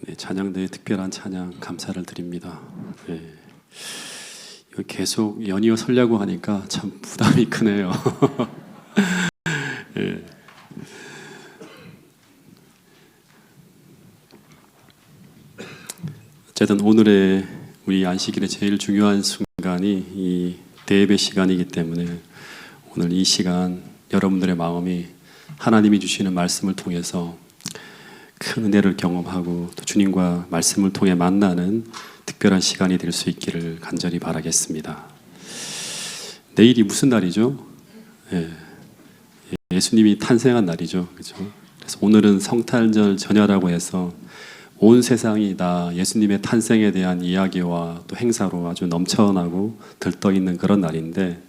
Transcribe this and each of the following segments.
네, 찬양대의 특별한 찬양 감사를 드립니다. 네, 이거 계속 연이어 설려고 하니까 참 부담이 크네요. 네. 어쨌든 오늘의 우리 안식일의 제일 중요한 순간이 이 대예배 시간이기 때문에 오늘 이 시간 여러분들의 마음이 하나님이 주시는 말씀을 통해서 큰 은혜를 경험하고 또 주님과 말씀을 통해 만나는 특별한 시간이 될 수 있기를 간절히 바라겠습니다. 내일이 무슨 날이죠? 예수님이 탄생한 날이죠. 그렇죠? 그래서 오늘은 성탄절 전야라고 해서 온 세상이 다 예수님의 탄생에 대한 이야기와 또 행사로 아주 넘쳐나고 들떠있는 그런 날인데,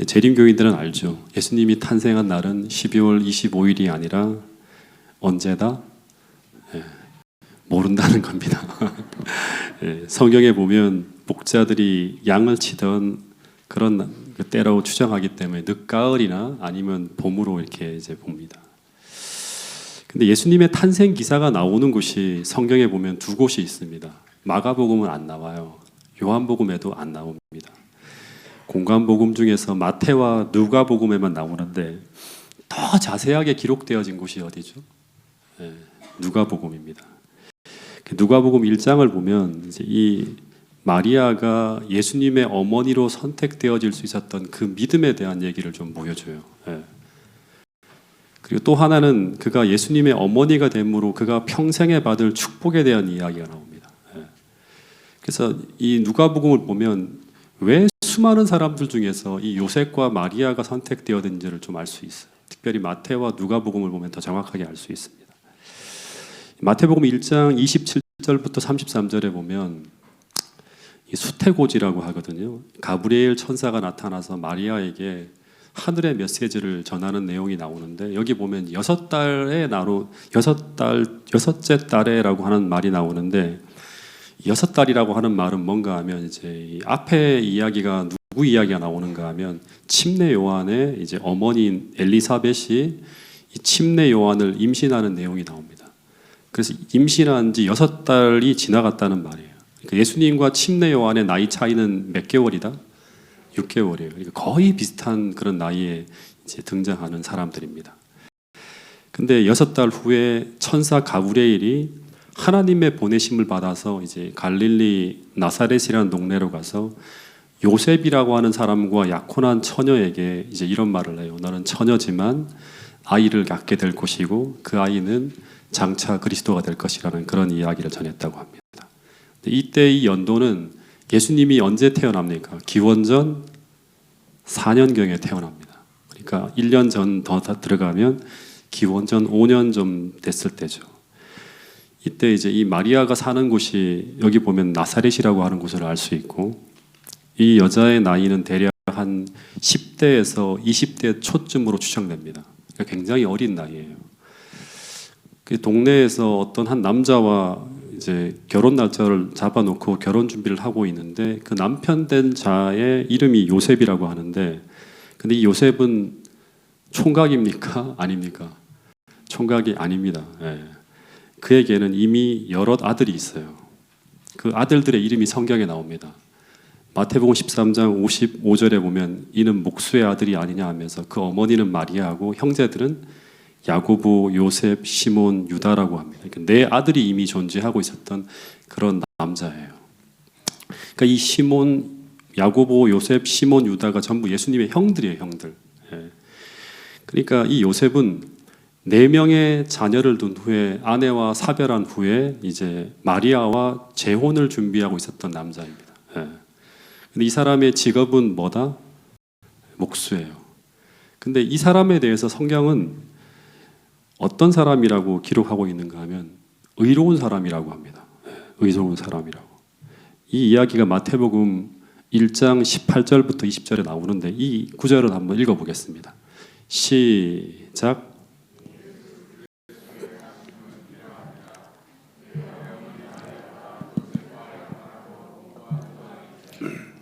재림교인들은 알죠. 예수님이 탄생한 날은 12월 25일이 아니라 언제다? 모른다는 겁니다. 성경에 보면 목자들이 양을 치던 그런 때라고 추정하기 때문에 늦가을이나 아니면 봄으로 이렇게 이제 봅니다. 근데 예수님의 탄생 기사가 나오는 곳이 성경에 보면 두 곳이 있습니다. 마가복음은 안 나와요. 요한복음에도 안 나옵니다. 공관복음 중에서 마태와 누가복음에만 나오는데 더 자세하게 기록되어진 곳이 어디죠? 누가복음입니다. 누가복음 1장을 보면 이제 이 마리아가 예수님의 어머니로 선택되어질 수 있었던 그 믿음에 대한 얘기를 좀 보여줘요. 그리고 또 하나는 그가 예수님의 어머니가 됨으로 그가 평생에 받을 축복에 대한 이야기가 나옵니다. 그래서 이 누가복음을 보면 왜 수많은 사람들 중에서 이 요셉과 마리아가 선택되어진지를 좀 알 수 있어요. 특별히 마태와 누가복음을 보면 더 정확하게 알 수 있습니다. 마태복음 1장 27절부터 33절에 보면 이 수태고지라고 하거든요. 가브리엘 천사가 나타나서 마리아에게 하늘의 메시지를 전하는 내용이 나오는데, 여기 보면 여섯째 달에라고 하는 말이 나오는데, 여섯 달이라고 하는 말은 뭔가 하면 이제 이 앞에 이야기가 누구 이야기가 나오는가 하면 침례 요한의 이제 어머니인 엘리사벳이 이 침례 요한을 임신하는 내용이 나옵니다. 그래서 임신한 지 6달이 지나갔다는 말이에요. 그러니까 예수님과 침례 요한의 나이 차이는 몇 개월이다? 6개월이에요. 그러니까 거의 비슷한 그런 나이에 이제 등장하는 사람들입니다. 근데 6달 후에 천사 가브리엘이 하나님의 보내심을 받아서 이제 갈릴리 나사렛이라는 동네로 가서 요셉이라고 하는 사람과 약혼한 처녀에게 이제 이런 말을 해요. 너는 처녀지만 아이를 갖게 될 것이고 그 아이는 장차 그리스도가 될 것이라는 그런 이야기를 전했다고 합니다. 이때 이 연도는 예수님이 언제 태어납니까? 기원전 4년경에 태어납니다. 그러니까 1년 전 더 들어가면 기원전 5년 좀 됐을 때죠. 이때 이제 이 마리아가 사는 곳이 여기 보면 나사렛이라고 하는 곳을 알 수 있고, 이 여자의 나이는 대략 한 10대에서 20대 초쯤으로 추정됩니다. 그러니까 굉장히 어린 나이예요. 그 동네에서 어떤 한 남자와 이제 결혼 날짜를 잡아놓고 결혼 준비를 하고 있는데, 그 남편 된 자의 이름이 요셉이라고 하는데, 근데 이 요셉은 총각입니까? 아닙니까? 총각이 아닙니다. 그에게는 이미 여럿 아들이 있어요. 그 아들들의 이름이 성경에 나옵니다. 마태복음 13장 55절에 보면 이는 목수의 아들이 아니냐 하면서 그 어머니는 마리아하고 형제들은 야고보, 요셉, 시몬, 유다라고 합니다. 그러니까 네 아들이 이미 존재하고 있었던 그런 남자예요. 그러니까 이 시몬, 야고보, 요셉, 시몬, 유다가 전부 예수님의 형들이에요, 형들. 그러니까 이 요셉은 4명의 자녀를 둔 후에 아내와 사별한 후에 이제 마리아와 재혼을 준비하고 있었던 남자입니다. 근데 이 사람의 직업은 뭐다? 목수예요. 근데 이 사람에 대해서 성경은 어떤 사람이라고 기록하고 있는가 하면 의로운 사람이라고 합니다. 의로운 사람이라고. 이 이야기가 마태복음 1장 18절부터 20절에 나오는데, 이 구절을 한번 읽어보겠습니다. 시작.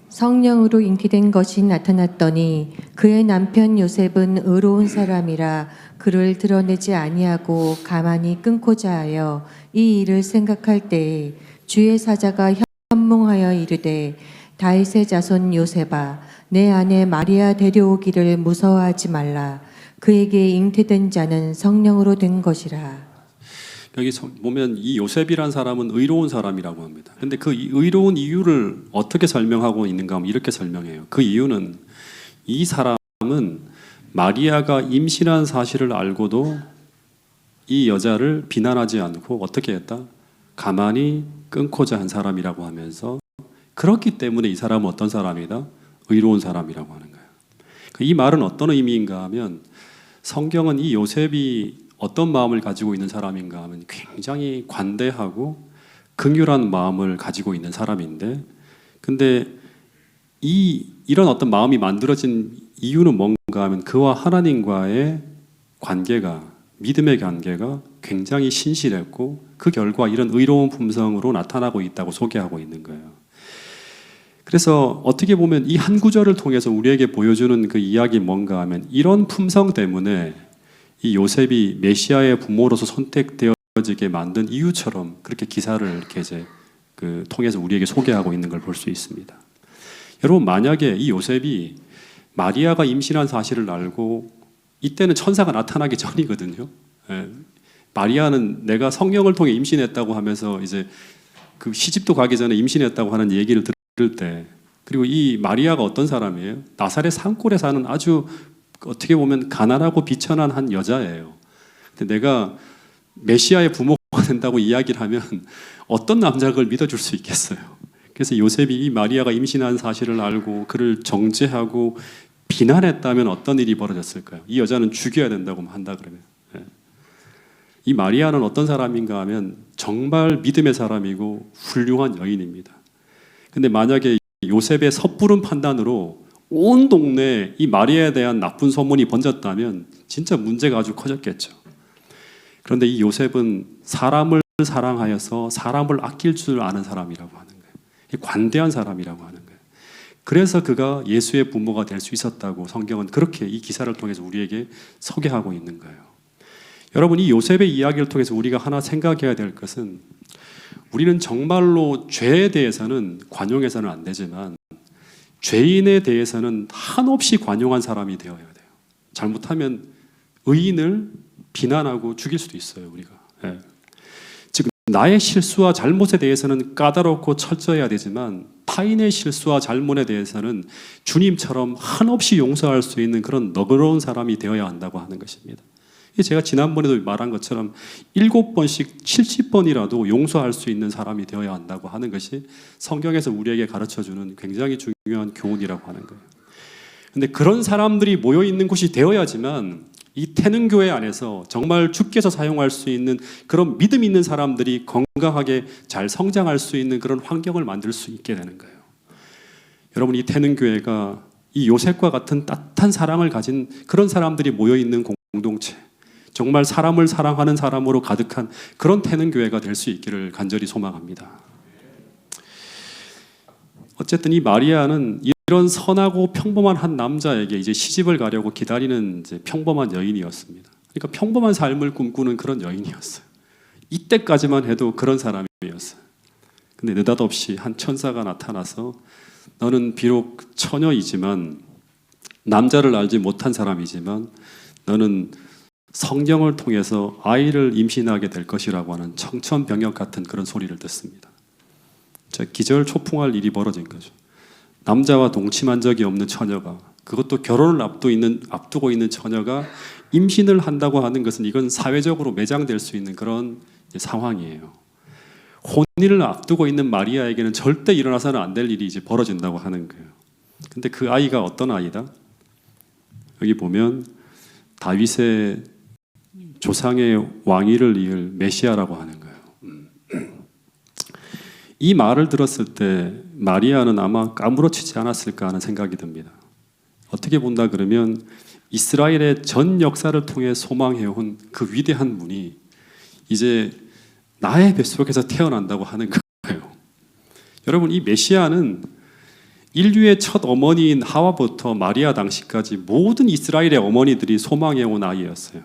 성령으로 잉태된 것이 나타났더니 그의 남편 요셉은 의로운 사람이라 그를 드러내지 아니하고 가만히 끊고자 하여 이 일을 생각할 때에 주의 사자가 현몽하여 이르되 다윗의 자손 요셉아 내 아내 마리아 데려오기를 무서워하지 말라. 그에게 잉태된 자는 성령으로 된 것이라. 여기 보면 이 요셉이란 사람은 의로운 사람이라고 합니다. 근데 그 의로운 이유를 어떻게 설명하고 있는가 하면 이렇게 설명해요. 그 이유는 이 사람은 마리아가 임신한 사실을 알고도 이 여자를 비난하지 않고 어떻게 했다? 가만히 끊고자 한 사람이라고 하면서 그렇기 때문에 이 사람은 어떤 사람이다? 의로운 사람이라고 하는 거예요. 이 말은 어떤 의미인가 하면 성경은 이 요셉이 어떤 마음을 가지고 있는 사람인가 하면 굉장히 관대하고 긍휼한 마음을 가지고 있는 사람인데 근데 이런 어떤 마음이 만들어진 이유는 뭔가 하면 그와 하나님과의 관계가 믿음의 관계가 굉장히 신실했고 그 결과 이런 의로운 품성으로 나타나고 있다고 소개하고 있는 거예요. 그래서 어떻게 보면 이 한 구절을 통해서 우리에게 보여주는 그 이야기 뭔가 하면 이런 품성 때문에 이 요셉이 메시아의 부모로서 선택되어지게 만든 이유처럼 그렇게 기사를 이렇게 이제 통해서 우리에게 소개하고 있는 걸 볼 수 있습니다. 여러분 만약에 이 요셉이 마리아가 임신한 사실을 알고 이때는 천사가 나타나기 전이거든요. 예. 마리아는 내가 성령을 통해 임신했다고 하면서 이제 그 시집도 가기 전에 임신했다고 하는 얘기를 들을 때 그리고 이 마리아가 어떤 사람이에요? 나사렛 산골에 사는 아주 어떻게 보면 가난하고 비천한 한 여자예요. 근데 내가 메시아의 부모가 된다고 이야기를 하면 어떤 남자가 그걸 믿어줄 수 있겠어요. 그래서 요셉이 이 마리아가 임신한 사실을 알고 그를 정죄하고 비난했다면 어떤 일이 벌어졌을까요? 이 여자는 죽여야 된다고 한다 그러면. 이 마리아는 어떤 사람인가 하면 정말 믿음의 사람이고 훌륭한 여인입니다. 근데 만약에 요셉의 섣부른 판단으로 온 동네에 이 마리아에 대한 나쁜 소문이 번졌다면 진짜 문제가 아주 커졌겠죠. 그런데 이 요셉은 사람을 사랑하여서 사람을 아낄 줄 아는 사람이라고 하는 거예요. 관대한 사람이라고 하는 거예요. 그래서 그가 예수의 부모가 될 수 있었다고 성경은 그렇게 이 기사를 통해서 우리에게 소개하고 있는 거예요. 여러분 이 요셉의 이야기를 통해서 우리가 하나 생각해야 될 것은 우리는 정말로 죄에 대해서는 관용해서는 안 되지만 죄인에 대해서는 한없이 관용한 사람이 되어야 돼요. 잘못하면 의인을 비난하고 죽일 수도 있어요. 우리가. 예. 즉 나의 실수와 잘못에 대해서는 까다롭고 철저해야 되지만 타인의 실수와 잘못에 대해서는 주님처럼 한없이 용서할 수 있는 그런 너그러운 사람이 되어야 한다고 하는 것입니다. 제가 지난번에도 말한 것처럼 7번씩 70번이라도 용서할 수 있는 사람이 되어야 한다고 하는 것이 성경에서 우리에게 가르쳐주는 굉장히 중요한 교훈이라고 하는 거예요. 그런데 그런 사람들이 모여있는 곳이 되어야지만 이 태능교회 안에서 정말 주께서 사용할 수 있는 그런 믿음 있는 사람들이 건강하게 잘 성장할 수 있는 그런 환경을 만들 수 있게 되는 거예요. 여러분 이 태능교회가 이 요셉과 같은 따뜻한 사랑을 가진 그런 사람들이 모여있는 공동체 정말 사람을 사랑하는 사람으로 가득한 그런 태능교회가 될 수 있기를 간절히 소망합니다. 어쨌든 이 마리아는 이런 선하고 평범한 한 남자에게 이제 시집을 가려고 기다리는 이제 평범한 여인이었습니다. 그러니까 평범한 삶을 꿈꾸는 그런 여인이었어요. 이때까지만 해도 그런 사람이었어요. 근데 느닷없이 한 천사가 나타나서 너는 비록 처녀이지만 남자를 알지 못한 사람이지만 너는 성령을 통해서 아이를 임신하게 될 것이라고 하는 청천벽력 같은 그런 소리를 듣습니다. 기절초풍할 일이 벌어진 거죠. 남자와 동침한 적이 없는 처녀가 그것도 결혼을 앞두고 있는 처녀가 임신을 한다고 하는 것은 이건 사회적으로 매장될 수 있는 그런 상황이에요. 혼인을 앞두고 있는 마리아에게는 절대 일어나서는 안 될 일이 이제 벌어진다고 하는 거예요. 근데 그 아이가 어떤 아이다? 여기 보면 다윗의 조상의 왕위를 이을 메시아라고 하는 거예요. 이 말을 들었을 때 마리아는 아마 까무러치지 않았을까 하는 생각이 듭니다. 어떻게 본다 그러면 이스라엘의 전 역사를 통해 소망해온 그 위대한 분이 이제 나의 뱃속에서 태어난다고 하는 거예요. 여러분 이 메시아는 인류의 첫 어머니인 하와부터 마리아 당시까지 모든 이스라엘의 어머니들이 소망해온 아이였어요.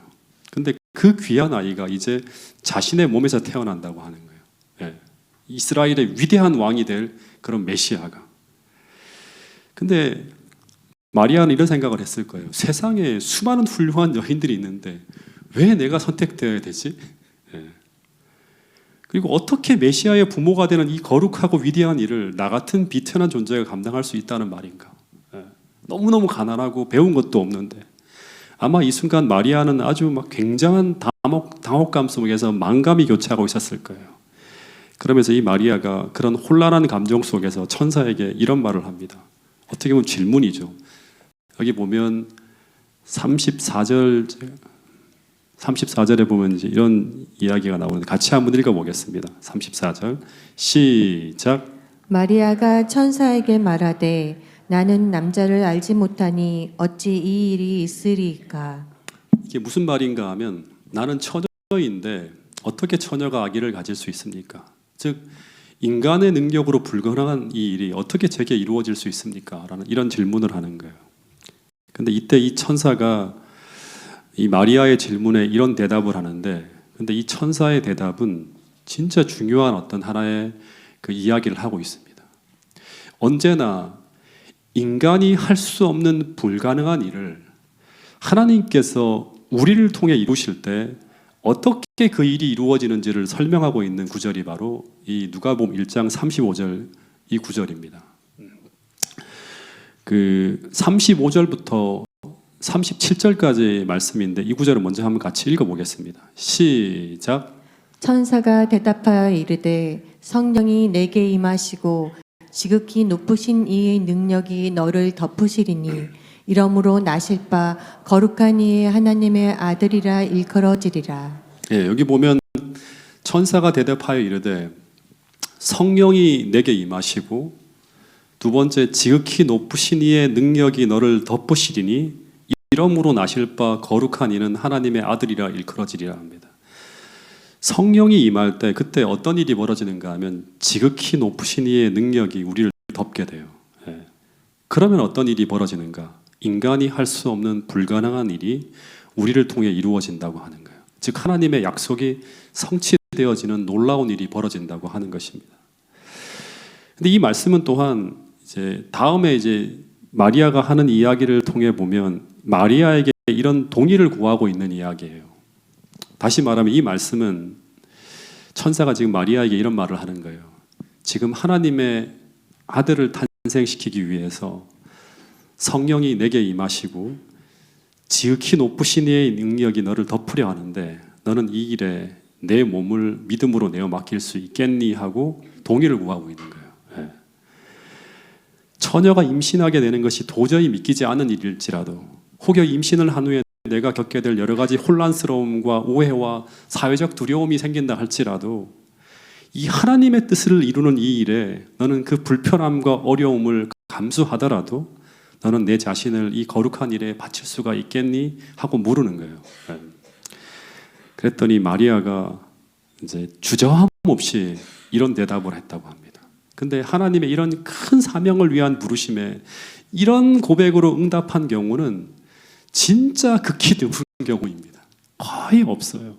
근데 그 귀한 아이가 이제 자신의 몸에서 태어난다고 하는 거예요. 예. 이스라엘의 위대한 왕이 될 그런 메시아가. 근데 마리아는 이런 생각을 했을 거예요. 세상에 수많은 훌륭한 여인들이 있는데 왜 내가 선택되어야 되지? 예. 그리고 어떻게 메시아의 부모가 되는 이 거룩하고 위대한 일을 나 같은 비천한 존재가 감당할 수 있다는 말인가? 예. 너무너무 가난하고 배운 것도 없는데 아마 이 순간 마리아는 아주 막 굉장한 당혹감 속에서 만감이 교차하고 있었을 거예요. 그러면서 이 마리아가 그런 혼란한 감정 속에서 천사에게 이런 말을 합니다. 어떻게 보면 질문이죠. 여기 보면 34절에 보면 이제 이런 이야기가 나오는데 같이 한번 읽어보겠습니다. 34절 시작. 마리아가 천사에게 말하되 나는 남자를 알지 못하니 어찌 이 일이 있으리이까. 이게 무슨 말인가 하면 나는 처녀인데 어떻게 처녀가 아기를 가질 수 있습니까? 즉 인간의 능력으로 불가능한 이 일이 어떻게 제게 이루어질 수 있습니까? 라는 이런 질문을 하는 거예요. 근데 이때 이 천사가 이 마리아의 질문에 이런 대답을 하는데 근데 이 천사의 대답은 진짜 중요한 어떤 하나의 그 이야기를 하고 있습니다. 언제나 인간이 할 수 없는 불가능한 일을 하나님께서 우리를 통해 이루실 때 어떻게 그 일이 이루어지는지를 설명하고 있는 구절이 바로 이 누가복음 1장 35절 이 구절입니다. 그 35절부터 37절까지 말씀인데 이 구절을 먼저 한번 같이 읽어보겠습니다. 시작. 천사가 대답하여 이르되 성령이 내게 임하시고 지극히 높으신 이의 능력이 너를 덮으시리니 이러므로 나실 바 거룩한 이의 하나님의 아들이라 일컬어지리라. 예, 여기 보면 천사가 대답하여 이르되 성령이 내게 임하시고 두 번째 지극히 높으신 이의 능력이 너를 덮으시리니 이러므로 나실 바 거룩한 이는 하나님의 아들이라 일컬어지리라 합니다. 성령이 임할 때 그때 어떤 일이 벌어지는가 하면 지극히 높으신 이의 능력이 우리를 덮게 돼요. 예. 그러면 어떤 일이 벌어지는가? 인간이 할 수 없는 불가능한 일이 우리를 통해 이루어진다고 하는 거예요. 즉 하나님의 약속이 성취되어지는 놀라운 일이 벌어진다고 하는 것입니다. 근데 이 말씀은 또한 이제 다음에 이제 마리아가 하는 이야기를 통해 보면 마리아에게 이런 동의를 구하고 있는 이야기예요. 다시 말하면 이 말씀은 천사가 지금 마리아에게 이런 말을 하는 거예요. 지금 하나님의 아들을 탄생시키기 위해서 성령이 내게 임하시고 지극히 높으신 이의 능력이 너를 덮으려 하는데 너는 이 일에 내 몸을 믿음으로 내어 맡길 수 있겠니 하고 동의를 구하고 있는 거예요. 예. 처녀가 임신하게 되는 것이 도저히 믿기지 않은 일일지라도 혹여 임신을 한 후에 내가 겪게 될 여러 가지 혼란스러움과 오해와 사회적 두려움이 생긴다 할지라도 이 하나님의 뜻을 이루는 이 일에 너는 그 불편함과 어려움을 감수하더라도 너는 내 자신을 이 거룩한 일에 바칠 수가 있겠니? 하고 물으는 거예요. 그랬더니 마리아가 이제 주저함 없이 이런 대답을 했다고 합니다. 근데 하나님의 이런 큰 사명을 위한 부르심에 이런 고백으로 응답한 경우는 진짜 극히 드문 경우입니다. 거의 없어요.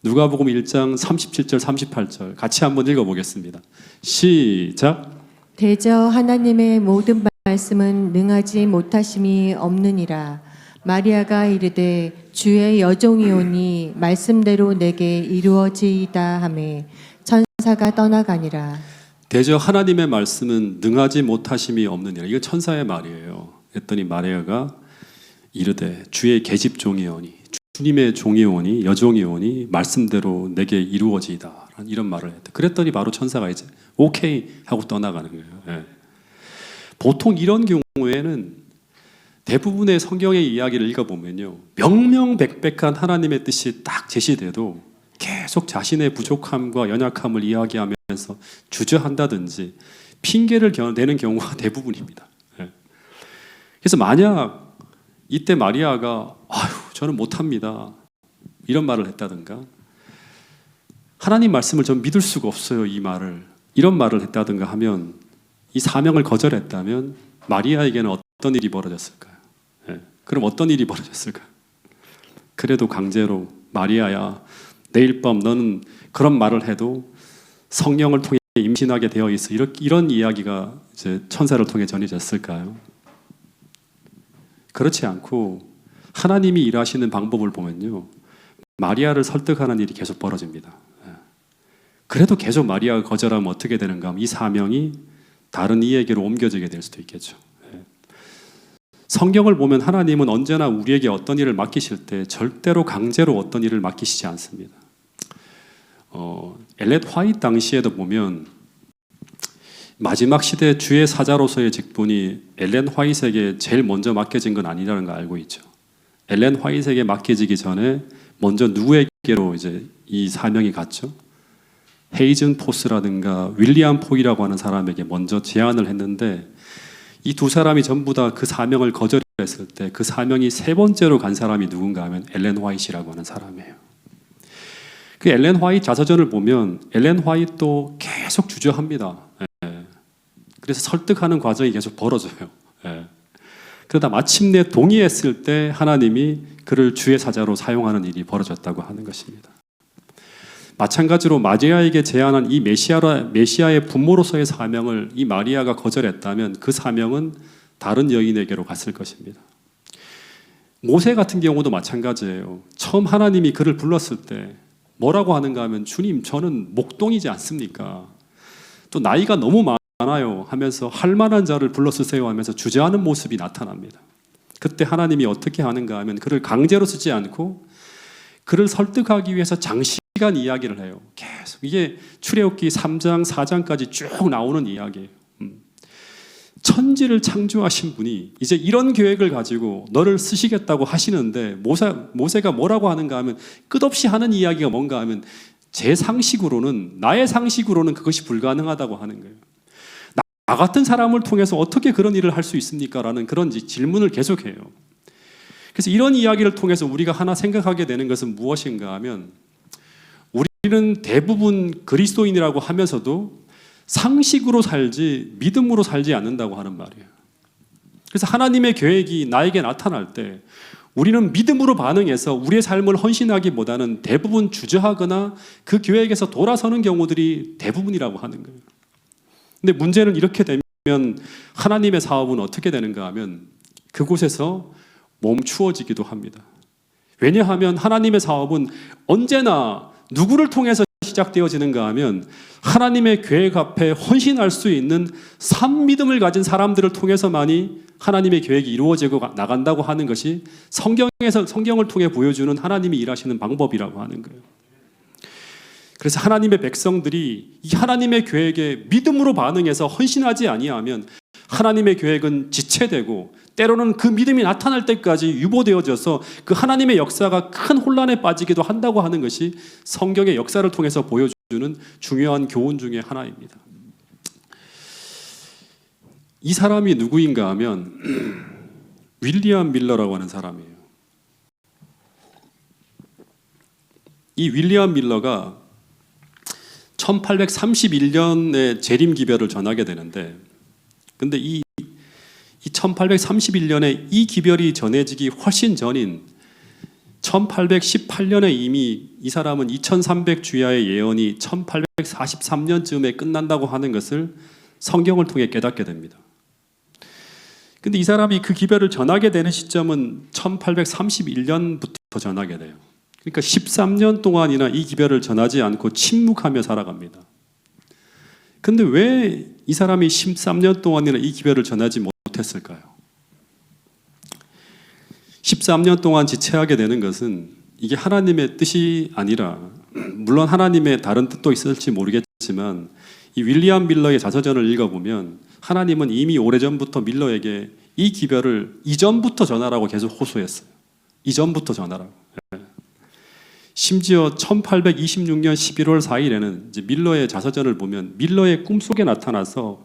누가복음 1장 37절 38절 같이 한번 읽어보겠습니다. 시작. 대저 하나님의 모든 말씀은 능하지 못하심이 없느니라. 마리아가 이르되 주의 여종이오니 말씀대로 내게 이루어지이다 하매 천사가 떠나가니라. 대저 하나님의 말씀은 능하지 못하심이 없느니라. 이거 천사의 말이에요. 그랬더니 마리아가 이르되 주의 계집종이오니 주님의 종이오니 여종이오니 말씀대로 내게 이루어지이다. 이런 말을 했다. 그랬더니 바로 천사가 이제 오케이 하고 떠나가는 거예요. 예. 보통 이런 경우에는 대부분의 성경의 이야기를 읽어보면요, 명명백백한 하나님의 뜻이 딱 제시돼도 계속 자신의 부족함과 연약함을 이야기하면서 주저한다든지 핑계를 대는 경우가 대부분입니다. 예. 그래서 만약 이때 마리아가 아유 저는 못합니다 이런 말을 했다든가 하나님 말씀을 전 믿을 수가 없어요 이 말을 이런 말을 했다든가 하면 이 사명을 거절했다면 마리아에게는 어떤 일이 벌어졌을까요? 예, 그럼 어떤 일이 벌어졌을까요? 그래도 강제로 마리아야, 내일 밤 너는 그런 말을 해도 성령을 통해 임신하게 되어 있어. 이런 이야기가 이제 천사를 통해 전해졌을까요? 그렇지 않고 하나님이 일하시는 방법을 보면요, 마리아를 설득하는 일이 계속 벌어집니다. 그래도 계속 마리아가 거절하면 어떻게 되는가 하면 이 사명이 다른 이에게로 옮겨지게 될 수도 있겠죠. 성경을 보면 하나님은 언제나 우리에게 어떤 일을 맡기실 때 절대로 강제로 어떤 일을 맡기시지 않습니다. 엘렛 화이트 당시에도 보면 마지막 시대 주의 사자로서의 직분이 엘렌 화이트에게 제일 먼저 맡겨진 건 아니라는 걸 알고 있죠. 엘렌 화이트에게 맡겨지기 전에 먼저 누구에게로 이제 이 사명이 갔죠? 헤이즌 포스라든가 윌리엄 포이라고 하는 사람에게 먼저 제안을 했는데 이 두 사람이 전부 다 그 사명을 거절했을 때 그 사명이 세 번째로 간 사람이 누군가 하면 엘렌 화이트라고 하는 사람이에요. 그 엘렌 화이트 자서전을 보면 엘렌 화이트도 계속 주저합니다. 그래서 설득하는 과정이 계속 벌어져요. 그러다 마침내 동의했을 때 하나님이 그를 주의 사자로 사용하는 일이 벌어졌다고 하는 것입니다. 마찬가지로 마리아에게 제안한 이 메시아의 부모로서의 사명을 이 마리아가 거절했다면 그 사명은 다른 여인에게로 갔을 것입니다. 모세 같은 경우도 마찬가지예요. 처음 하나님이 그를 불렀을 때 뭐라고 하는가 하면 주님 저는 목동이지 않습니까? 또 나이가 너무 많아요 하면서 할 만한 자를 불러쓰세요 하면서 주저하는 모습이 나타납니다. 그때 하나님이 어떻게 하는가 하면 그를 강제로 쓰지 않고 그를 설득하기 위해서 장시간 이야기를 해요. 계속 이게 출애굽기 3장 4장까지 쭉 나오는 이야기예요. 천지를 창조하신 분이 이제 이런 계획을 가지고 너를 쓰시겠다고 하시는데 모세가 뭐라고 하는가 하면 끝없이 하는 이야기가 뭔가 하면 제 상식으로는 나의 상식으로는 그것이 불가능하다고 하는 거예요. 나 같은 사람을 통해서 어떻게 그런 일을 할 수 있습니까? 라는 그런 질문을 계속해요. 그래서 이런 이야기를 통해서 우리가 하나 생각하게 되는 것은 무엇인가 하면 우리는 대부분 그리스도인이라고 하면서도 상식으로 살지 믿음으로 살지 않는다고 하는 말이에요. 그래서 하나님의 계획이 나에게 나타날 때 우리는 믿음으로 반응해서 우리의 삶을 헌신하기보다는 대부분 주저하거나 그 계획에서 돌아서는 경우들이 대부분이라고 하는 거예요. 근데 문제는 이렇게 되면 하나님의 사업은 어떻게 되는가 하면 그곳에서 멈추어지기도 합니다. 왜냐하면 하나님의 사업은 언제나 누구를 통해서 시작되어지는가 하면 하나님의 계획 앞에 헌신할 수 있는 산 믿음을 가진 사람들을 통해서만이 하나님의 계획이 이루어지고 나간다고 하는 것이 성경을 통해 보여주는 하나님이 일하시는 방법이라고 하는 거예요. 그래서 하나님의 백성들이 이 하나님의 계획에 믿음으로 반응해서 헌신하지 아니하면 하나님의 계획은 지체되고 때로는 그 믿음이 나타날 때까지 유보되어져서 그 하나님의 역사가 큰 혼란에 빠지기도 한다고 하는 것이 성경의 역사를 통해서 보여주는 중요한 교훈 중에 하나입니다. 이 사람이 누구인가 하면 윌리엄 밀러라고 하는 사람이에요. 이 윌리엄 밀러가 1831년에 재림 기별을 전하게 되는데 근데 이 1831년에 이 기별이 전해지기 훨씬 전인 1818년에 이미 이 사람은 2300주야의 예언이 1843년쯤에 끝난다고 하는 것을 성경을 통해 깨닫게 됩니다. 근데 이 사람이 그 기별을 전하게 되는 시점은 1831년부터 전하게 돼요. 그러니까 13년 동안이나 이 기별을 전하지 않고 침묵하며 살아갑니다. 근데 왜 이 사람이 13년 동안이나 이 기별을 전하지 못했을까요? 13년 동안 지체하게 되는 것은 이게 하나님의 뜻이 아니라 물론 하나님의 다른 뜻도 있을지 모르겠지만 이 윌리엄 밀러의 자서전을 읽어보면 하나님은 이미 오래전부터 밀러에게 이 기별을 이전부터 전하라고 계속 호소했어요. 이전부터 전하라고. 심지어 1826년 11월 4일에는 이제 밀러의 자서전을 보면 밀러의 꿈속에 나타나서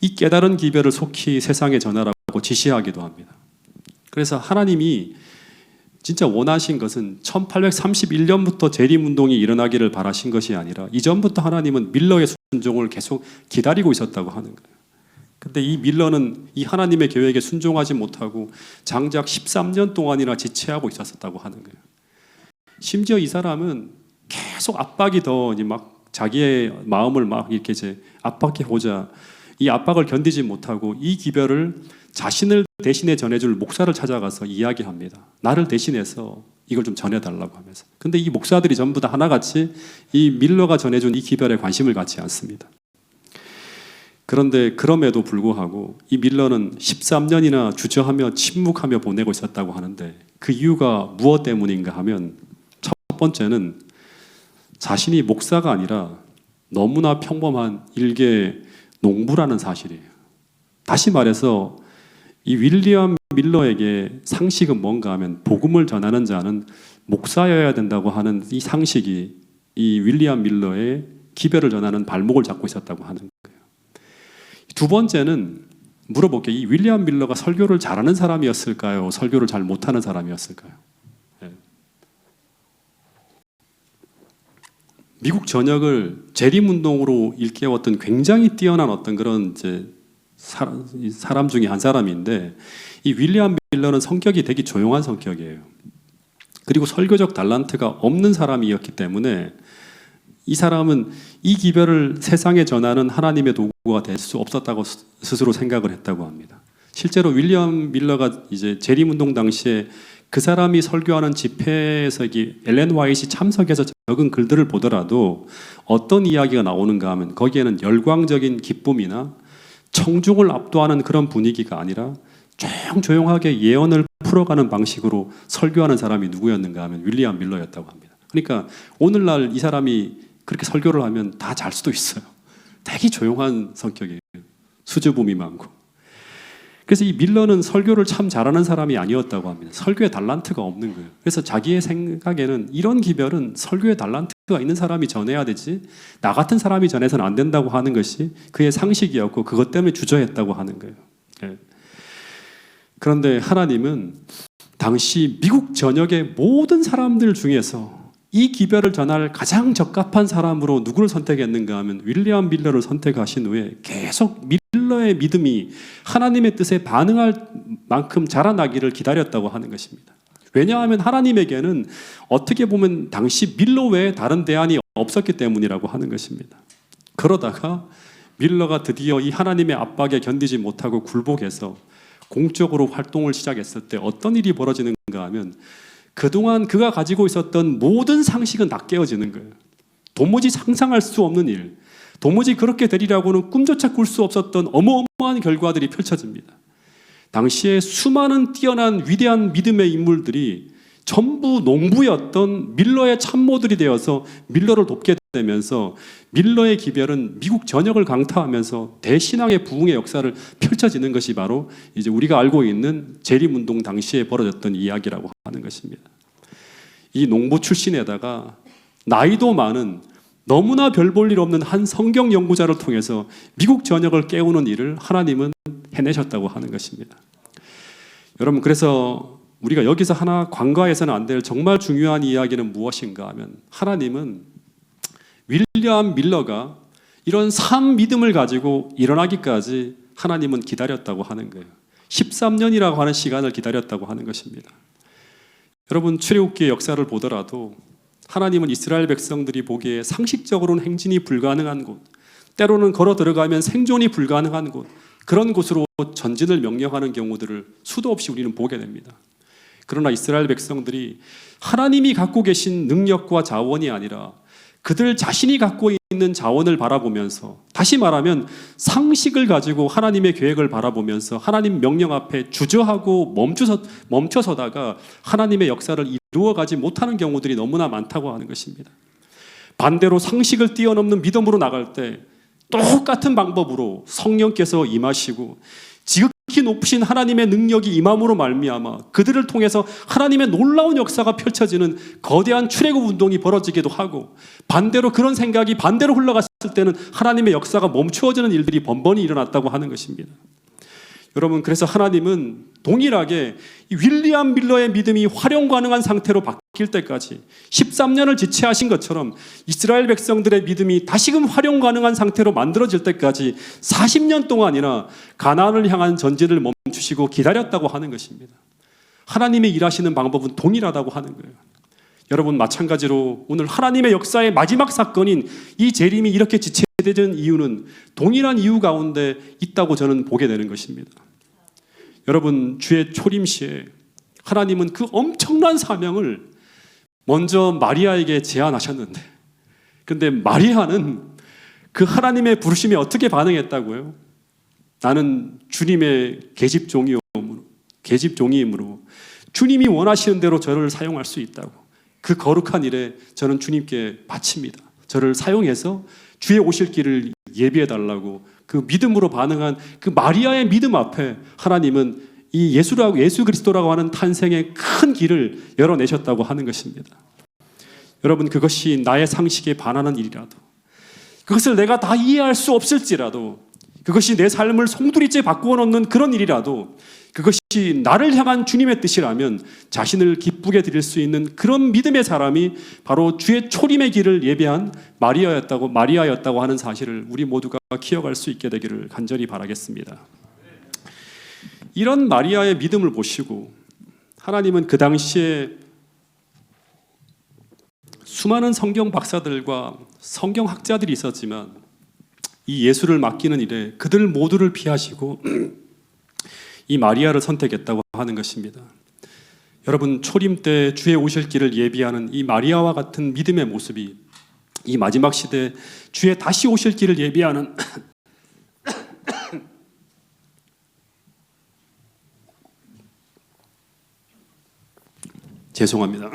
이 깨달은 기별을 속히 세상에 전하라고 지시하기도 합니다. 그래서 하나님이 진짜 원하신 것은 1831년부터 재림운동이 일어나기를 바라신 것이 아니라 이전부터 하나님은 밀러의 순종을 계속 기다리고 있었다고 하는 거예요. 근데 이 밀러는 이 하나님의 계획에 순종하지 못하고 장작 13년 동안이나 지체하고 있었다고 하는 거예요. 심지어 이 사람은 계속 압박이 더 이제 막 자기의 마음을 막 이렇게 이제 압박해 보자. 이 압박을 견디지 못하고 이 기별을 자신을 대신해 전해줄 목사를 찾아가서 이야기합니다. 나를 대신해서 이걸 좀 전해달라고 하면서. 근데 이 목사들이 전부 다 하나같이 이 밀러가 전해준 이 기별에 관심을 갖지 않습니다. 그런데 그럼에도 불구하고 이 밀러는 13년이나 주저하며 침묵하며 보내고 있었다고 하는데 그 이유가 무엇 때문인가 하면 첫 번째는 자신이 목사가 아니라 너무나 평범한 일개 농부라는 사실이에요. 다시 말해서 이 윌리엄 밀러에게 상식은 뭔가 하면 복음을 전하는 자는 목사여야 된다고 하는 이 상식이 이 윌리엄 밀러의 기별을 전하는 발목을 잡고 있었다고 하는 거예요. 두 번째는 물어볼게요. 이 윌리엄 밀러가 설교를 잘하는 사람이었을까요? 설교를 잘 못하는 사람이었을까요? 네. 미국 전역을 재림운동으로 일깨웠던 굉장히 뛰어난 어떤 그런 이제 사람 중에 한 사람인데 이 윌리엄 밀러는 성격이 되게 조용한 성격이에요. 그리고 설교적 달란트가 없는 사람이었기 때문에 이 사람은 이 기별을 세상에 전하는 하나님의 도구가 될 수 없었다고 스스로 생각을 했다고 합니다. 실제로 윌리엄 밀러가 이제 재림운동 당시에 그 사람이 설교하는 집회에서 엘렌 화이트이 참석해서 적은 글들을 보더라도 어떤 이야기가 나오는가 하면 거기에는 열광적인 기쁨이나 청중을 압도하는 그런 분위기가 아니라 조용하게 예언을 풀어가는 방식으로 설교하는 사람이 누구였는가 하면 윌리엄 밀러였다고 합니다. 그러니까 오늘날 이 사람이 그렇게 설교를 하면 다 잘 수도 있어요. 되게 조용한 성격이에요. 수줍음이 많고. 그래서 이 밀러는 설교를 참 잘하는 사람이 아니었다고 합니다. 설교에 달란트가 없는 거예요. 그래서 자기의 생각에는 이런 기별은 설교에 달란트가 있는 사람이 전해야 되지 나 같은 사람이 전해서는 안 된다고 하는 것이 그의 상식이었고 그것 때문에 주저했다고 하는 거예요. 예. 그런데 하나님은 당시 미국 전역의 모든 사람들 중에서 이 기별을 전할 가장 적합한 사람으로 누구를 선택했는가 하면 윌리엄 밀러를 선택하신 후에 계속 밀러의 믿음이 하나님의 뜻에 반응할 만큼 자라나기를 기다렸다고 하는 것입니다. 왜냐하면 하나님에게는 어떻게 보면 당시 밀러 외에 다른 대안이 없었기 때문이라고 하는 것입니다. 그러다가 밀러가 드디어 이 하나님의 압박에 견디지 못하고 굴복해서 공적으로 활동을 시작했을 때 어떤 일이 벌어지는가 하면 그동안 그가 가지고 있었던 모든 상식은 다 깨어지는 거예요. 도무지 상상할 수 없는 일, 도무지 그렇게 되리라고는 꿈조차 꿀 수 없었던 어마어마한 결과들이 펼쳐집니다. 당시에 수많은 뛰어난 위대한 믿음의 인물들이 전부 농부였던 밀러의 참모들이 되어서 밀러를 돕게 되면서 밀러의 기별은 미국 전역을 강타하면서 대신앙의 부흥의 역사를 펼쳐지는 것이 바로 이제 우리가 알고 있는 재림운동 당시에 벌어졌던 이야기라고 하는 것입니다. 이 농부 출신에다가 나이도 많은 너무나 별 볼 일 없는 한 성경 연구자를 통해서 미국 전역을 깨우는 일을 하나님은 해내셨다고 하는 것입니다. 여러분, 그래서 우리가 여기서 하나 간과해서는 안 될 정말 중요한 이야기는 무엇인가 하면 하나님은 윌리엄 밀러가 이런 산 믿음을 가지고 일어나기까지 하나님은 기다렸다고 하는 거예요. 13년이라고 하는 시간을 기다렸다고 하는 것입니다. 여러분, 출애굽기의 역사를 보더라도 하나님은 이스라엘 백성들이 보기에 상식적으로는 행진이 불가능한 곳, 때로는 걸어 들어가면 생존이 불가능한 곳, 그런 곳으로 전진을 명령하는 경우들을 수도 없이 우리는 보게 됩니다. 그러나 이스라엘 백성들이 하나님이 갖고 계신 능력과 자원이 아니라 그들 자신이 갖고 있는 자원을 바라보면서, 다시 말하면 상식을 가지고 하나님의 계획을 바라보면서 하나님 명령 앞에 주저하고 멈춰서다가 하나님의 역사를 이루어가지 못하는 경우들이 너무나 많다고 하는 것입니다. 반대로 상식을 뛰어넘는 믿음으로 나갈 때 똑같은 방법으로 성령께서 임하시고 지극히 높으신 하나님의 능력이 임함으로 말미암아 그들을 통해서 하나님의 놀라운 역사가 펼쳐지는 거대한 출애굽 운동이 벌어지기도 하고, 반대로 그런 생각이 반대로 흘러갔을 때는 하나님의 역사가 멈추어지는 일들이 번번이 일어났다고 하는 것입니다. 여러분, 그래서 하나님은 동일하게 이 윌리엄 밀러의 믿음이 활용 가능한 상태로 바뀔 때까지 13년을 지체하신 것처럼 이스라엘 백성들의 믿음이 다시금 활용 가능한 상태로 만들어질 때까지 40년 동안이나 가나안을 향한 전진을 멈추시고 기다렸다고 하는 것입니다. 하나님의 일하시는 방법은 동일하다고 하는 거예요. 여러분, 마찬가지로 오늘 하나님의 역사의 마지막 사건인 이 재림이 이렇게 지체되는 이유는 동일한 이유 가운데 있다고 저는 보게 되는 것입니다. 여러분, 주의 초림 시에 하나님은 그 엄청난 사명을 먼저 마리아에게 제안하셨는데, 근데 마리아는 그 하나님의 부르심에 어떻게 반응했다고요? 나는 주님의 계집종이므로 주님이 원하시는 대로 저를 사용할 수 있다고. 그 거룩한 일에 저는 주님께 바칩니다. 저를 사용해서 주의 오실 길을 예비해 달라고 그 믿음으로 반응한 그 마리아의 믿음 앞에 하나님은 이 예수 그리스도라고 하는 탄생의 큰 길을 열어내셨다고 하는 것입니다. 여러분, 그것이 나의 상식에 반하는 일이라도, 그것을 내가 다 이해할 수 없을지라도, 그것이 내 삶을 송두리째 바꾸어 놓는 그런 일이라도, 그것이 나를 향한 주님의 뜻이라면 자신을 기쁘게 드릴 수 있는 그런 믿음의 사람이 바로 주의 초림의 길을 예비한 마리아였다고 하는 사실을 우리 모두가 기억할 수 있게 되기를 간절히 바라겠습니다. 이런 마리아의 믿음을 보시고 하나님은 그 당시에 수많은 성경 박사들과 성경 학자들이 있었지만 이 예수를 맡기는 일에 그들 모두를 피하시고 이 마리아를 선택했다고 하는 것입니다. 여러분, 초림 때 주의 오실 길을 예비하는 이 마리아와 같은 믿음의 모습이 이 마지막 시대 주의 다시 오실 길을 예비하는 죄송합니다.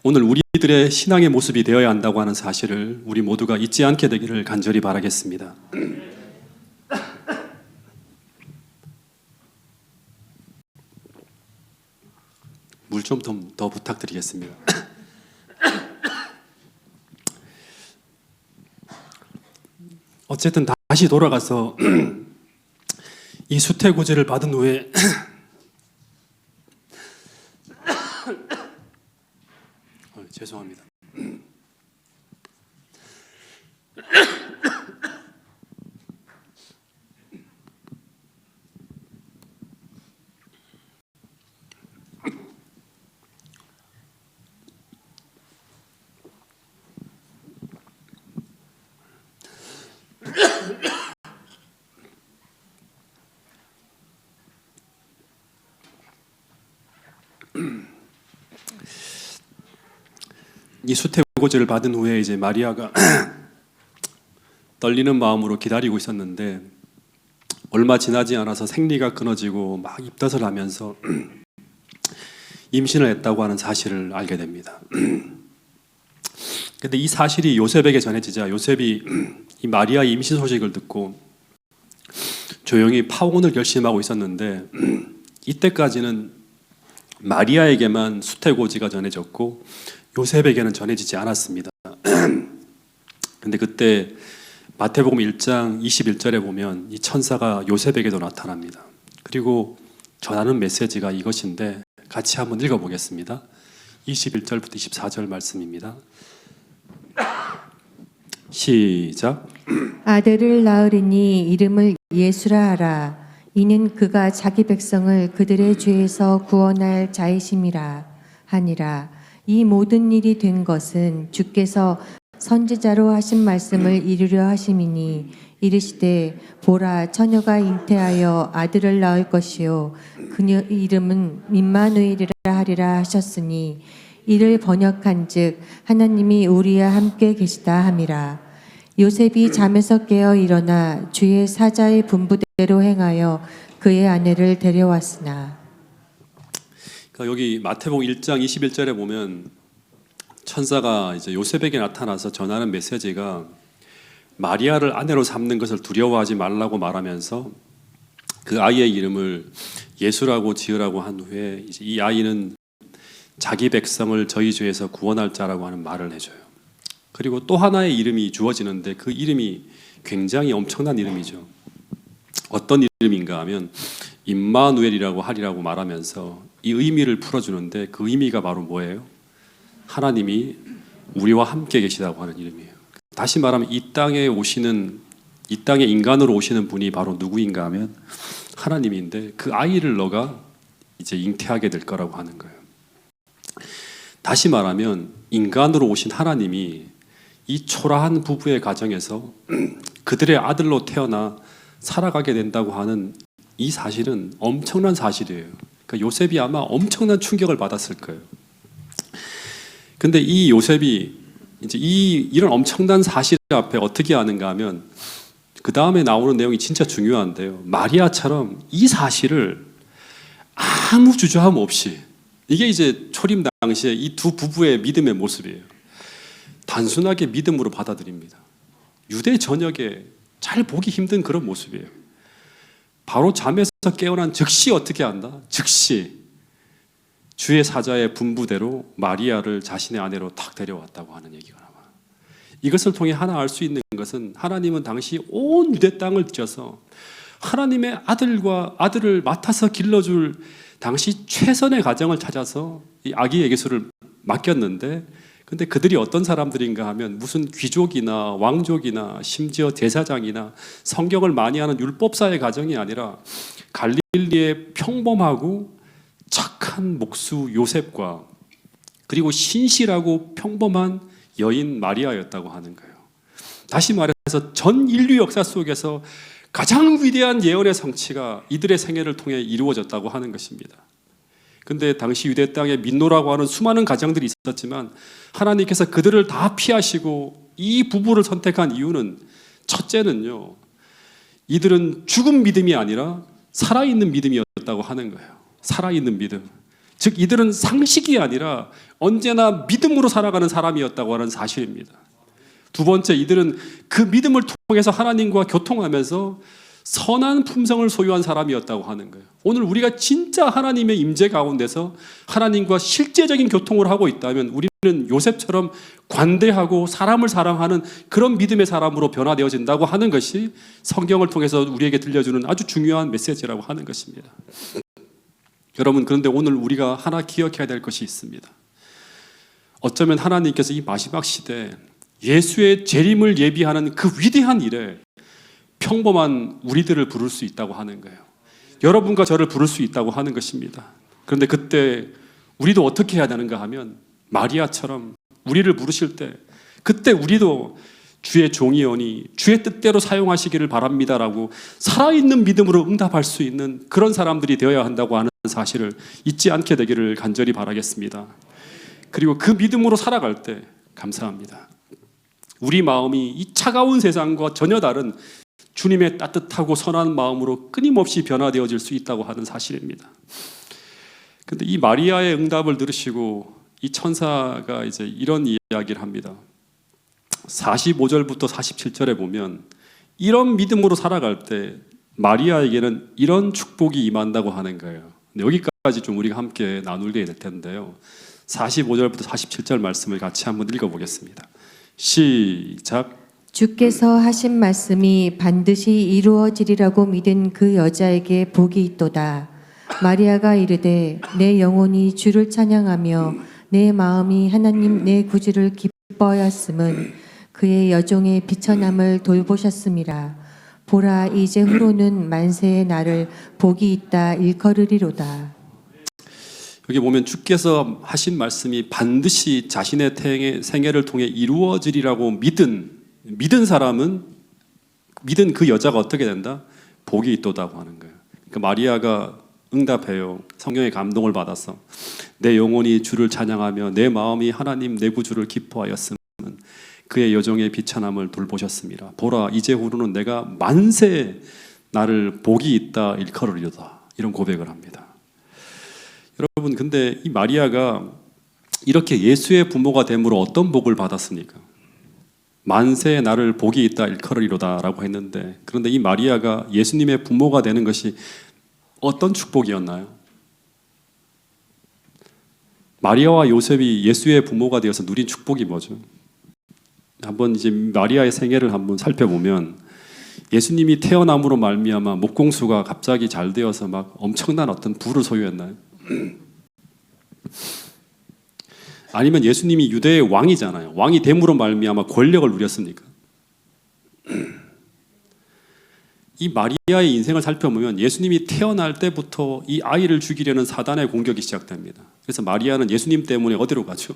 오늘 우리들의 신앙의 모습이 되어야 한다고 하는 사실을 우리 모두가 잊지 않게 되기를 간절히 바라겠습니다. 물 좀 더 부탁드리겠습니다. 어쨌든 다시 돌아가서 이 수태고지를 받은 후에 죄송합니다. 이 수태고지를 받은 후에 이제 마리아가 떨리는 마음으로 기다리고 있었는데 얼마 지나지 않아서 생리가 끊어지고 막 입덧을 하면서 임신을 했다고 하는 사실을 알게 됩니다. 근데 이 사실이 요셉에게 전해지자 요셉이 이 마리아의 임신 소식을 듣고 조용히 파혼을 결심하고 있었는데 이때까지는 마리아에게만 수태고지가 전해졌고 요셉에게는 전해지지 않았습니다. 근데 그때 마태복음 1장 21절에 보면 이 천사가 요셉에게도 나타납니다. 그리고 전하는 메시지가 이것인데 같이 한번 읽어보겠습니다. 21절부터 24절 말씀입니다. 시작. 아들을 낳으리니 이름을 예수라 하라. 이는 그가 자기 백성을 그들의 죄에서 구원할 자이심이라 하니라. 이 모든 일이 된 것은 주께서 선지자로 하신 말씀을 이루려 하심이니 이르시되 보라 처녀가 잉태하여 아들을 낳을 것이요 그녀 이름은 임마누엘이라 하리라 하셨으니 이를 번역한즉 하나님이 우리와 함께 계시다 함이라. 요셉이 잠에서 깨어 일어나 주의 사자의 분부대로 행하여 그의 아내를 데려왔으나. 그러니까 여기 마태복음 1장 21절에 보면 천사가 이제 요셉에게 나타나서 전하는 메시지가 마리아를 아내로 삼는 것을 두려워하지 말라고 말하면서 그 아이의 이름을 예수라고 지으라고 한 후에 이제 이 아이는 자기 백성을 저희 죄에서 구원할 자라고 하는 말을 해줘요. 그리고 또 하나의 이름이 주어지는데 그 이름이 굉장히 엄청난 이름이죠. 어떤 이름인가 하면 임마누엘이라고 하리라고 말하면서 이 의미를 풀어주는데 그 의미가 바로 뭐예요? 하나님이 우리와 함께 계시다고 하는 이름이에요. 다시 말하면 이 땅에 인간으로 오시는 분이 바로 누구인가 하면 하나님인데 그 아이를 너가 이제 잉태하게 될 거라고 하는 거예요. 다시 말하면 인간으로 오신 하나님이 이 초라한 부부의 가정에서 그들의 아들로 태어나 살아가게 된다고 하는 이 사실은 엄청난 사실이에요. 그러니까 요셉이 아마 엄청난 충격을 받았을 거예요. 근데 이 요셉이 이제 이런 엄청난 사실 앞에 어떻게 하는가 하면 그 다음에 나오는 내용이 진짜 중요한데요. 마리아처럼 이 사실을 아무 주저함 없이, 이게 이제 초림 당시에 이 두 부부의 믿음의 모습이에요. 단순하게 믿음으로 받아들입니다. 유대 전역에 잘 보기 힘든 그런 모습이에요. 바로 잠에서 깨어난 즉시 어떻게 한다? 즉시 주의 사자의 분부대로 마리아를 자신의 아내로 탁 데려왔다고 하는 얘기가 나와요. 이것을 통해 하나 알 수 있는 것은 하나님은 당시 온 유대 땅을 뒤져서 하나님의 아들을 맡아서 길러줄 당시 최선의 가정을 찾아서 이 아기 예수를 맡겼는데, 근데 그들이 어떤 사람들인가 하면 무슨 귀족이나 왕족이나 심지어 제사장이나 성경을 많이 하는 율법사의 가정이 아니라 갈릴리의 평범하고 착한 목수 요셉과 그리고 신실하고 평범한 여인 마리아였다고 하는 거예요. 다시 말해서 전 인류 역사 속에서 가장 위대한 예언의 성취가 이들의 생애를 통해 이루어졌다고 하는 것입니다. 근데 당시 유대 땅에 민노라고 하는 수많은 가정들이 있었지만 하나님께서 그들을 다 피하시고 이 부부를 선택한 이유는, 첫째는요, 이들은 죽은 믿음이 아니라 살아있는 믿음이었다고 하는 거예요. 살아있는 믿음. 즉 이들은 상식이 아니라 언제나 믿음으로 살아가는 사람이었다고 하는 사실입니다. 두 번째, 이들은 그 믿음을 통해서 하나님과 교통하면서 선한 품성을 소유한 사람이었다고 하는 거예요. 오늘 우리가 진짜 하나님의 임재 가운데서 하나님과 실제적인 교통을 하고 있다면 우리는 요셉처럼 관대하고 사람을 사랑하는 그런 믿음의 사람으로 변화되어진다고 하는 것이 성경을 통해서 우리에게 들려주는 아주 중요한 메시지라고 하는 것입니다. 여러분, 그런데 오늘 우리가 하나 기억해야 될 것이 있습니다. 어쩌면 하나님께서 이 마지막 시대에 예수의 재림을 예비하는 그 위대한 일에 평범한 우리들을 부를 수 있다고 하는 거예요. 여러분과 저를 부를 수 있다고 하는 것입니다. 그런데 그때 우리도 어떻게 해야 되는가 하면 마리아처럼 우리를 부르실 때 그때 우리도 주의 종이오니 주의 뜻대로 사용하시기를 바랍니다라고 살아있는 믿음으로 응답할 수 있는 그런 사람들이 되어야 한다고 하는 사실을 잊지 않게 되기를 간절히 바라겠습니다. 그리고 그 믿음으로 살아갈 때 감사합니다. 우리 마음이 이 차가운 세상과 전혀 다른 주님의 따뜻하고 선한 마음으로 끊임없이 변화되어질 수 있다고 하는 사실입니다. 그런데 이 마리아의 응답을 들으시고 이 천사가 이제 이런 이야기를 합니다. 45절부터 47절에 보면 이런 믿음으로 살아갈 때 마리아에게는 이런 축복이 임한다고 하는 거예요. 여기까지 좀 우리가 함께 나누게 될 텐데요. 45절부터 47절 말씀을 같이 한번 읽어보겠습니다. 시작. 주께서 하신 말씀이 반드시 이루어지리라고 믿은 그 여자에게 복이 있도다. 마리아가 이르되 내 영혼이 주를 찬양하며 내 마음이 하나님 내 구주를 기뻐하였음은 그의 여종의 비천함을 돌보셨음이라. 보라, 이제 후로는 만세의 날을 복이 있다 일컬으리로다. 여기 보면 주께서 하신 말씀이 반드시 자신의 생애를 통해 이루어지리라고 믿은 사람은, 믿은 그 여자가 어떻게 된다? 복이 있도다고 하는 거예요. 그러니까 마리아가 응답해요. 성령의 감동을 받아서 내 영혼이 주를 찬양하며 내 마음이 하나님 내 구주를 기뻐하였으면 그의 여종의 비천함을 돌보셨습니다. 보라, 이제 후로는 내가 만세 나를 복이 있다 일컬으리로다. 이런 고백을 합니다. 여러분, 근데 이 마리아가 이렇게 예수의 부모가 됨으로 어떤 복을 받았습니까? 만세 나를 복이 있다 일컬으리로다라고 했는데, 그런데 이 마리아가 예수님의 부모가 되는 것이 어떤 축복이었나요? 마리아와 요셉이 예수의 부모가 되어서 누린 축복이 뭐죠? 한번 이제 마리아의 생애를 한번 살펴보면 예수님이 태어남으로 말미암아 목공수가 갑자기 잘 되어서 막 엄청난 어떤 부를 소유했나요? 아니면 예수님이 유대의 왕이잖아요. 왕이 됨으로 말미암아 권력을 누렸습니까? 이 마리아의 인생을 살펴보면 예수님이 태어날 때부터 이 아이를 죽이려는 사단의 공격이 시작됩니다. 그래서 마리아는 예수님 때문에 어디로 가죠?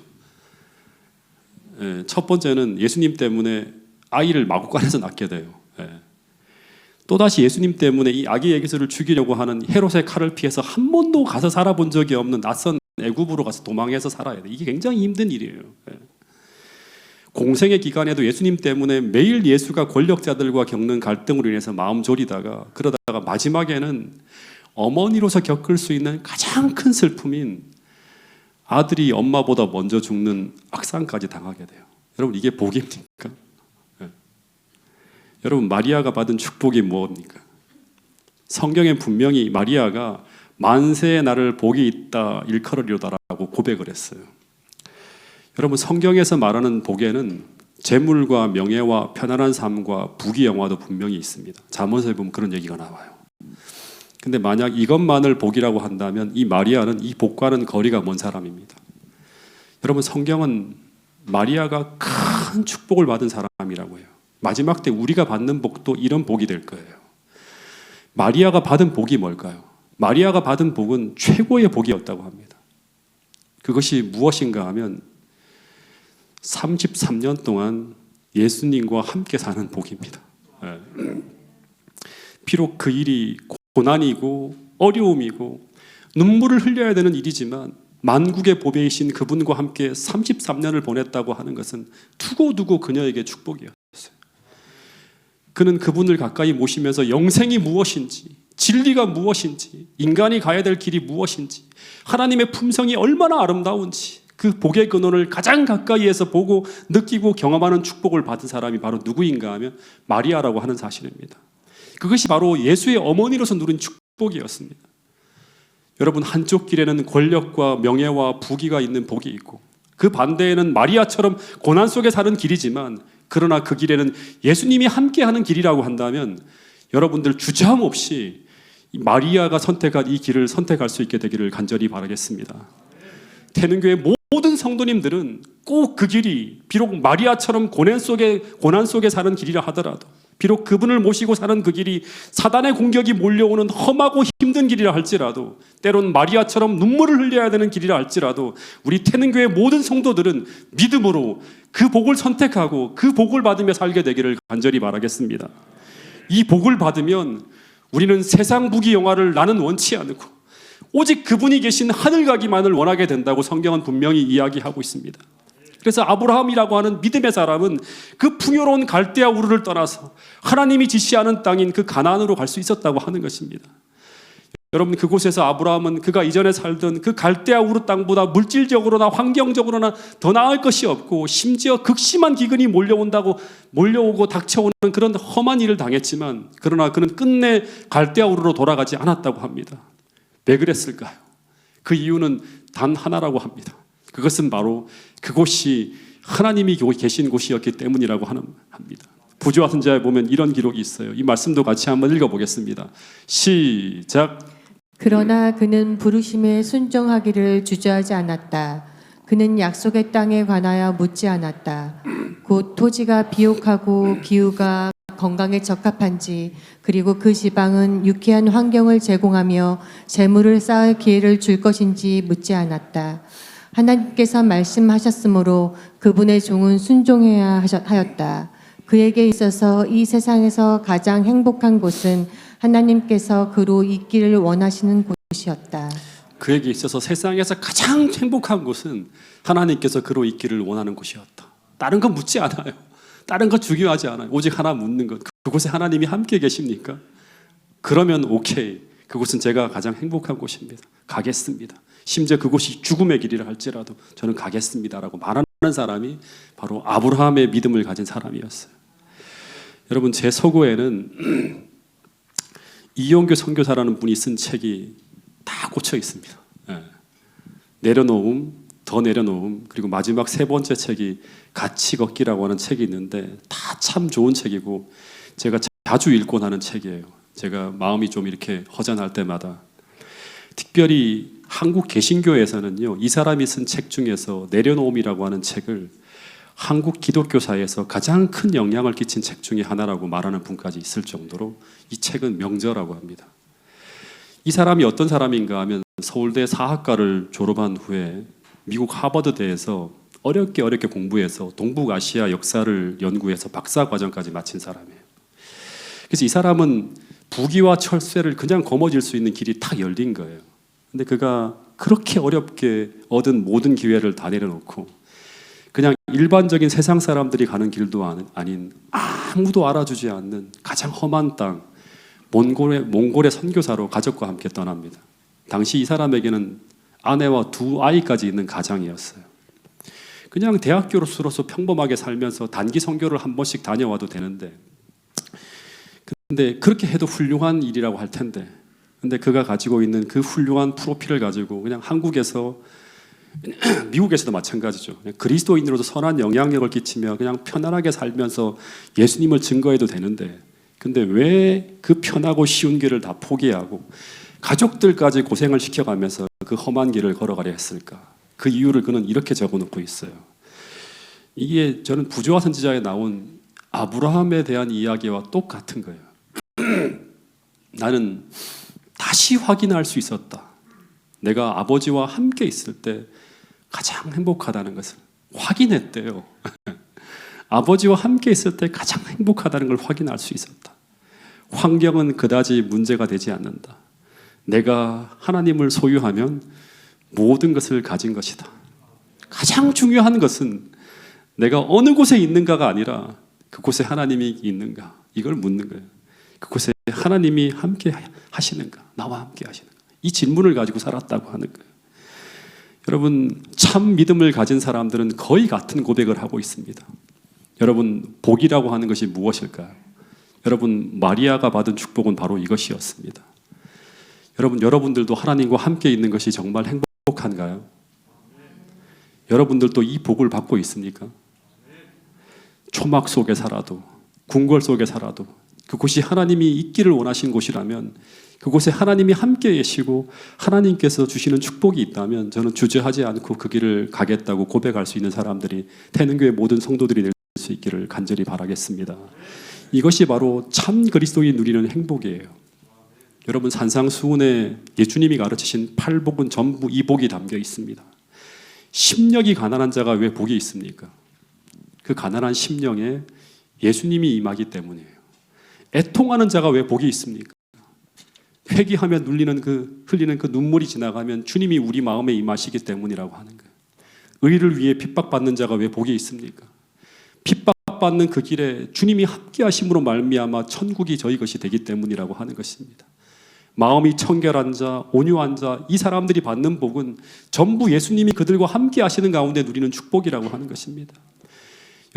첫 번째는 예수님 때문에 아이를 마구간에서 낳게 돼요. 또다시 예수님 때문에 이 아기 예수를 죽이려고 하는 헤롯의 칼을 피해서 한 번도 가서 살아본 적이 없는 낯선 애굽으로 가서 도망해서 살아야 돼. 이게 굉장히 힘든 일이에요. 공생의 기간에도 예수님 때문에 매일 예수가 권력자들과 겪는 갈등으로 인해서 마음 졸이다가 그러다가 마지막에는 어머니로서 겪을 수 있는 가장 큰 슬픔인 아들이 엄마보다 먼저 죽는 악상까지 당하게 돼요. 여러분 이게 복입니까? 여러분 마리아가 받은 축복이 무엇입니까? 성경에 분명히 마리아가 만세의 날을 복이 있다 일컬으리로다라고 고백을 했어요. 여러분 성경에서 말하는 복에는 재물과 명예와 편안한 삶과 부귀영화도 분명히 있습니다. 잠언서에 보면 그런 얘기가 나와요. 근데 만약 이것만을 복이라고 한다면 이 마리아는 이 복과는 거리가 먼 사람입니다. 여러분 성경은 마리아가 큰 축복을 받은 사람이라고 해요. 마지막 때 우리가 받는 복도 이런 복이 될 거예요. 마리아가 받은 복이 뭘까요? 마리아가 받은 복은 최고의 복이었다고 합니다. 그것이 무엇인가 하면 33년 동안 예수님과 함께 사는 복입니다. 비록 그 일이 고난이고 어려움이고 눈물을 흘려야 되는 일이지만 만국의 보배이신 그분과 함께 33년을 보냈다고 하는 것은 두고두고 그녀에게 축복이었어요. 그는 그분을 가까이 모시면서 영생이 무엇인지, 진리가 무엇인지, 인간이 가야 될 길이 무엇인지, 하나님의 품성이 얼마나 아름다운지 그 복의 근원을 가장 가까이에서 보고 느끼고 경험하는 축복을 받은 사람이 바로 누구인가 하면 마리아라고 하는 사실입니다. 그것이 바로 예수의 어머니로서 누린 축복이었습니다. 여러분 한쪽 길에는 권력과 명예와 부귀가 있는 복이 있고 그 반대에는 마리아처럼 고난 속에 사는 길이지만 그러나 그 길에는 예수님이 함께하는 길이라고 한다면 여러분들 주저함 없이 마리아가 선택한 이 길을 선택할 수 있게 되기를 간절히 바라겠습니다. 태능교회 모든 성도님들은 꼭 그 길이 비록 마리아처럼 고난 속에 사는 길이라 하더라도 비록 그분을 모시고 사는 그 길이 사단의 공격이 몰려오는 험하고 힘든 길이라 할지라도 때론 마리아처럼 눈물을 흘려야 되는 길이라 할지라도 우리 태능교회 모든 성도들은 믿음으로 그 복을 선택하고 그 복을 받으며 살게 되기를 간절히 바라겠습니다. 이 복을 받으면 우리는 세상 부귀영화를 나는 원치 않고 오직 그분이 계신 하늘 가기만을 원하게 된다고 성경은 분명히 이야기하고 있습니다. 그래서 아브라함이라고 하는 믿음의 사람은 그 풍요로운 갈대아 우르를 떠나서 하나님이 지시하는 땅인 그 가나안으로 갈 수 있었다고 하는 것입니다. 여러분 그곳에서 아브라함은 그가 이전에 살던 그 갈대아 우르 땅보다 물질적으로나 환경적으로나 더 나을 것이 없고 심지어 극심한 기근이 몰려오고 닥쳐오는 그런 험한 일을 당했지만 그러나 그는 끝내 갈대아 우르로 돌아가지 않았다고 합니다. 왜 그랬을까요? 그 이유는 단 하나라고 합니다. 그것은 바로 그곳이 하나님이 계신 곳이었기 때문이라고 합니다. 부조와 선지자에 보면 이런 기록이 있어요. 이 말씀도 같이 한번 읽어보겠습니다. 시작. 그러나 그는 부르심에 순종하기를 주저하지 않았다. 그는 약속의 땅에 관하여 묻지 않았다. 곧 토지가 비옥하고 기후가 건강에 적합한지 그리고 그 지방은 유쾌한 환경을 제공하며 재물을 쌓을 기회를 줄 것인지 묻지 않았다. 하나님께서 말씀하셨으므로 그분의 종은 순종해야 하였다. 그에게 있어서 이 세상에서 가장 행복한 곳은 하나님께서 그로 있기를 원하시는 곳이었다. 그에게 있어서 세상에서 가장 행복한 곳은 하나님께서 그로 있기를 원하는 곳이었다. 다른 건 묻지 않아요. 다른 건 중요하지 않아요. 오직 하나 묻는 것. 그곳에 하나님이 함께 계십니까? 그러면 오케이. 그곳은 제가 가장 행복한 곳입니다. 가겠습니다. 심지어 그곳이 죽음의 길이라 할지라도 저는 가겠습니다라고 말하는 사람이 바로 아브라함의 믿음을 가진 사람이었어요. 여러분 제 서고에는 이용규 선교사라는 분이 쓴 책이 다 꽂혀 있습니다. 내려놓음, 더 내려놓음, 그리고 마지막 세 번째 책이 같이 걷기라고 하는 책이 있는데 다 참 좋은 책이고 제가 자주 읽곤 하는 책이에요. 제가 마음이 좀 이렇게 허전할 때마다 특별히 한국 개신교에서는요, 이 사람이 쓴 책 중에서 내려놓음이라고 하는 책을 한국 기독교사에서 가장 큰 영향을 끼친 책 중에 하나라고 말하는 분까지 있을 정도로 이 책은 명저라고 합니다. 이 사람이 어떤 사람인가 하면 서울대 사학과를 졸업한 후에 미국 하버드대에서 어렵게 공부해서 동북아시아 역사를 연구해서 박사 과정까지 마친 사람이에요. 그래서 이 사람은 부귀와 철새를 그냥 거머쥘 수 있는 길이 탁 열린 거예요. 근데 그가 그렇게 어렵게 얻은 모든 기회를 다 내려놓고 그냥 일반적인 세상 사람들이 가는 길도 아닌 아무도 알아주지 않는 가장 험한 땅 몽골의 선교사로 가족과 함께 떠납니다. 당시 이 사람에게는 아내와 두 아이까지 있는 가장이었어요. 그냥 대학교로서 평범하게 살면서 단기 선교를 한 번씩 다녀와도 되는데, 근데 그렇게 해도 훌륭한 일이라고 할 텐데, 근데 그가 가지고 있는 그 훌륭한 프로필을 가지고 그냥 한국에서 미국에서도 마찬가지죠. 그냥 그리스도인으로서 선한 영향력을 끼치며 그냥 편안하게 살면서 예수님을 증거해도 되는데, 근데 왜 그 편하고 쉬운 길을 다 포기하고 가족들까지 고생을 시켜가면서 그 험한 길을 걸어가려 했을까? 그 이유를 그는 이렇게 적어놓고 있어요. 이게 저는 부조화 선지자에 나온 아브라함에 대한 이야기와 똑같은 거예요. 나는 다시 확인할 수 있었다. 내가 아버지와 함께 있을 때 가장 행복하다는 것을 확인했대요. 아버지와 함께 있을 때 가장 행복하다는 걸 확인할 수 있었다. 환경은 그다지 문제가 되지 않는다. 내가 하나님을 소유하면 모든 것을 가진 것이다. 가장 중요한 것은 내가 어느 곳에 있는가가 아니라 그곳에 하나님이 있는가, 이걸 묻는 거예요. 그곳에 하나님이 함께 하시는가, 나와 함께 하시는가, 이 질문을 가지고 살았다고 하는 거예요. 여러분, 참 믿음을 가진 사람들은 거의 같은 고백을 하고 있습니다. 여러분, 복이라고 하는 것이 무엇일까요? 여러분, 마리아가 받은 축복은 바로 이것이었습니다. 여러분들도 하나님과 함께 있는 것이 정말 행복한가요? 여러분들도 이 복을 받고 있습니까? 초막 속에 살아도, 궁궐 속에 살아도 그곳이 하나님이 있기를 원하신 곳이라면, 그곳에 하나님이 함께 계시고 하나님께서 주시는 축복이 있다면 저는 주저하지 않고 그 길을 가겠다고 고백할 수 있는 사람들이 태능교회 모든 성도들이 될 수 있기를 간절히 바라겠습니다. 이것이 바로 참 그리스도인이 누리는 행복이에요. 여러분, 산상수훈에 예수님이 가르치신 8복은 전부 이 복이 담겨 있습니다. 심령이 가난한 자가 왜 복이 있습니까? 그 가난한 심령에 예수님이 임하기 때문이에요. 애통하는 자가 왜 복이 있습니까? 회개하며 흘리는 그 눈물이 지나가면 주님이 우리 마음에 임하시기 때문이라고 하는 거예요. 의를 위해 핍박받는 자가 왜 복이 있습니까? 핍박받는 그 길에 주님이 함께 하심으로 말미암아 천국이 저희 것이 되기 때문이라고 하는 것입니다. 마음이 청결한 자, 온유한 자, 이 사람들이 받는 복은 전부 예수님이 그들과 함께 하시는 가운데 누리는 축복이라고 하는 것입니다.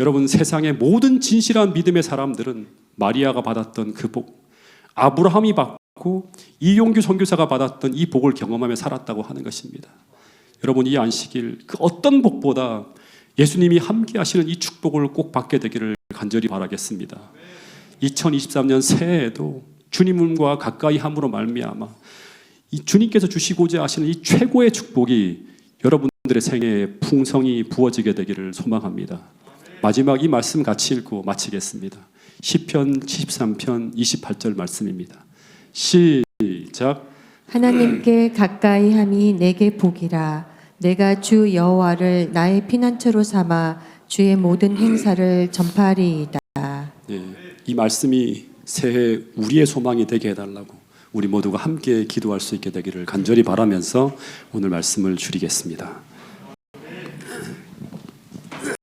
여러분, 세상의 모든 진실한 믿음의 사람들은 마리아가 받았던 그 복, 아브라함이 받고 이용규 선교사가 받았던 이 복을 경험하며 살았다고 하는 것입니다. 여러분, 이 안식일 그 어떤 복보다 예수님이 함께 하시는 이 축복을 꼭 받게 되기를 간절히 바라겠습니다. 2023년 새해에도 주님과 가까이 함으로 말미암아 이 주님께서 주시고자 하시는 이 최고의 축복이 여러분들의 생애에 풍성히 부어지게 되기를 소망합니다. 마지막 이 말씀 같이 읽고 마치겠습니다. 시편 73편 28절 말씀입니다. 시작. 하나님께 가까이 함이 내게 복이라. 내가 주 여호와를 나의 피난처로 삼아 주의 모든 행사를 전파하리이다. 예, 이 말씀이 새해 우리의 소망이 되게 해달라고 우리 모두가 함께 기도할 수 있게 되기를 간절히 바라면서 오늘 말씀을 줄이겠습니다.